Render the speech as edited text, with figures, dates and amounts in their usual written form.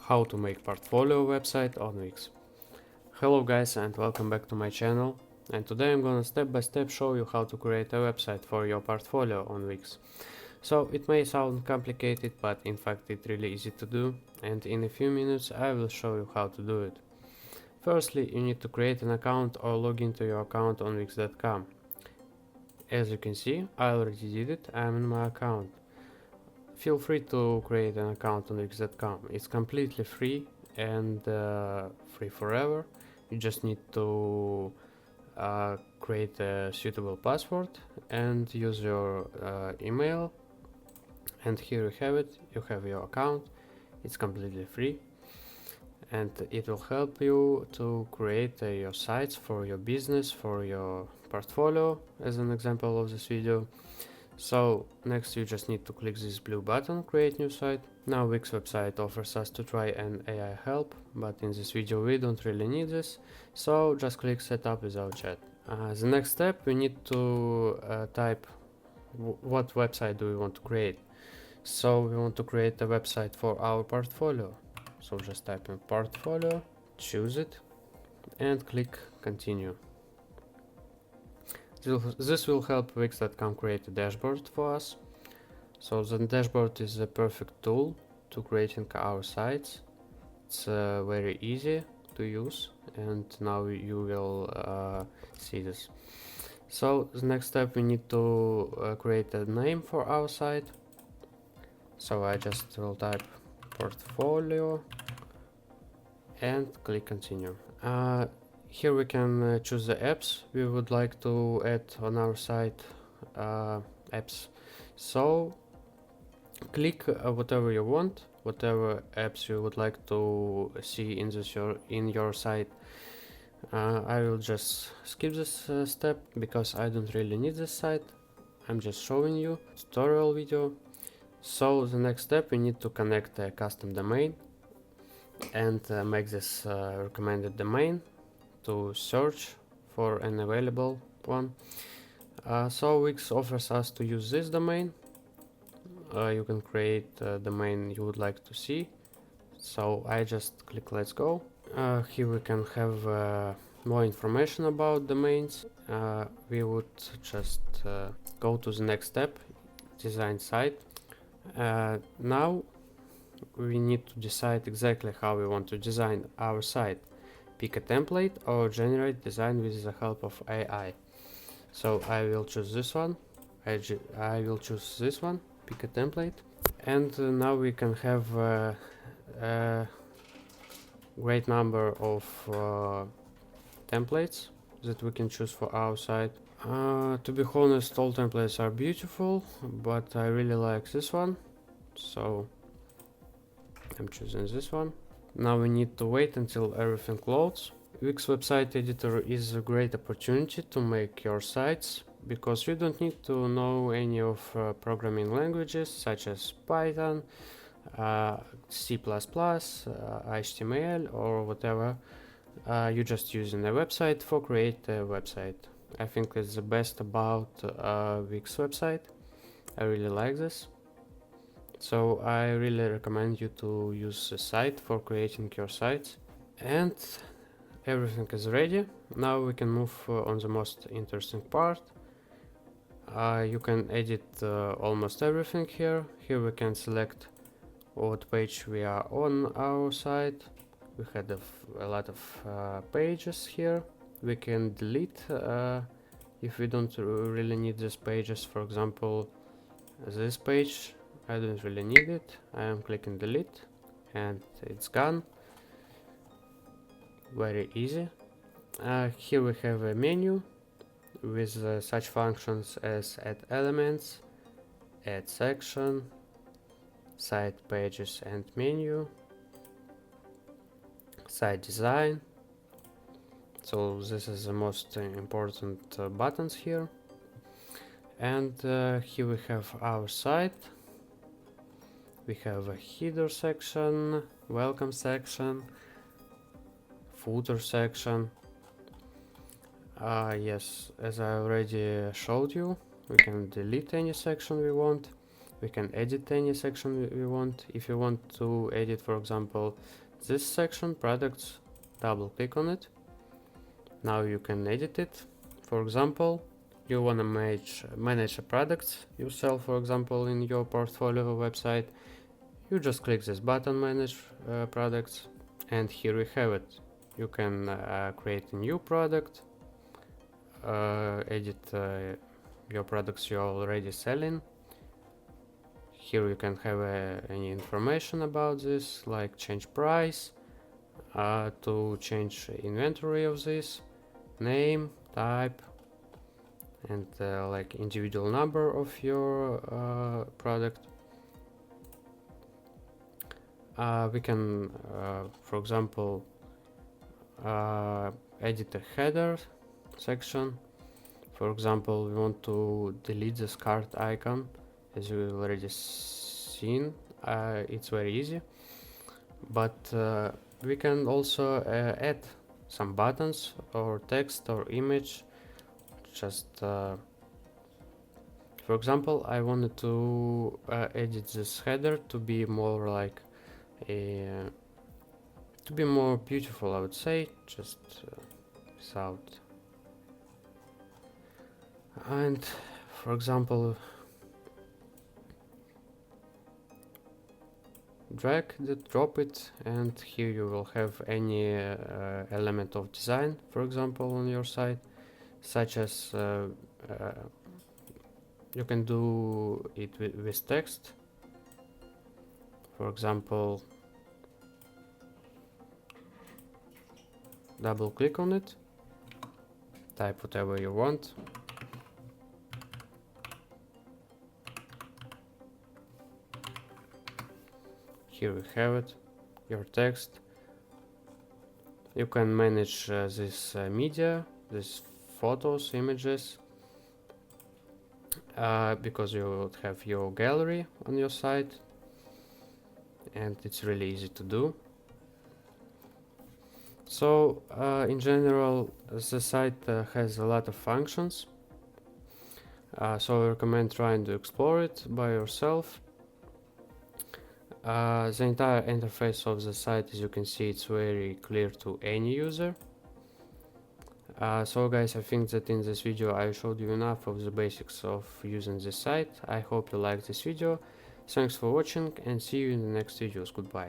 How to make portfolio website on Wix. Hello guys and welcome back to my channel, and today I'm gonna step by step show you how to create a website for your portfolio on Wix. So it may sound complicated, but in fact it's really easy to do, and in a few minutes I will show you how to do it. Firstly, you need to create an account or log into your account on Wix.com. As you can see, I already did it, I'm in my account. Feel free to create an account on Wix.com. It's completely free and free forever. You just need to create a suitable password and use your email, and here you have it. You have your account. It's completely free and it will help you to create your sites for your business, for your portfolio, as an example of this video. So next you just need to click this blue button, create new site. Now Wix website offers us to try an AI help, but in this video we don't really need this, so just click setup without chat. The next step, we need to type what website do we want to create. So we want to create a website for our portfolio, so just type in portfolio, choose it and click continue. This will help Wix.com create a dashboard for us. So the dashboard is a perfect tool to creating our sites. It's very easy to use, and now you will see this. So the next step, we need to create a name for our site. So I just will type portfolio and click continue. Here we can choose the apps we would like to add on our site, apps. So click whatever you want, whatever apps you would like to see in your site. I will just skip this step because I don't really need this site. I'm just showing you tutorial video. So the next step, we need to connect a custom domain and make this recommended domain to search for an available one. So Wix offers us to use this domain. You can create a domain you would like to see. So I just click let's go. Here we can have more information about domains. We would just go to the next step, design site. Now we need to decide exactly how we want to design our site. Pick a template or generate design with the help of AI. So I will choose this one. I will choose this one, pick a template, and now we can have a great number of templates that we can choose for our site. To be honest, all templates are beautiful, but I really like this one, so I'm choosing this one. Now we need to wait until everything loads. Wix website editor is a great opportunity to make your sites, because you don't need to know any of programming languages such as Python, C++, HTML or whatever. You're just using a website for create a website. I think it's the best about Wix website. I really like this. So I really recommend you to use the site for creating your sites. And everything is ready. Now we can move on the most interesting part. You can edit almost everything here. Here we can select what page we are on our site. We had a lot of pages here. We can delete if we don't really need these pages. For example, this page, I don't really need it. I am clicking delete and it's gone. Very easy. Here we have a menu with such functions as add elements, add section, site pages and menu, site design. So this is the most important buttons here. And here we have our site. We have a header section, welcome section, footer section. Yes, as I already showed you, we can delete any section we want. We can edit any section we want. If you want to edit, for example, this section, products, double click on it. Now you can edit it. For example, you want to manage a products yourself, for example, in your portfolio website. You just click this button, manage products, and here we have it. You can create a new product, edit your products you're already selling. Here you can have any information about this, like change price, to change inventory of this, name, type, and like individual number of your product. We can, for example, edit a header section. For example, we want to delete this cart icon. As you already seen, it's very easy, but we can also add some buttons or text or image. Just for example, I wanted to edit this header to be more like to be more beautiful, I would say, just without. And for example, drag it, drop it, and here you will have any element of design, for example, on your site, such as you can do it with text. For example, double click on it, type whatever you want. Here we have it, your text. You can manage this media, these photos, images, because you would have your gallery on your site, and it's really easy to do. So in general, the site has a lot of functions, so I recommend trying to explore it by yourself. The entire interface of the site, as you can see, it's very clear to any user. So guys, I think that in this video I showed you enough of the basics of using this site. I hope you liked this video. Thanks for watching and see you in the next videos. Goodbye.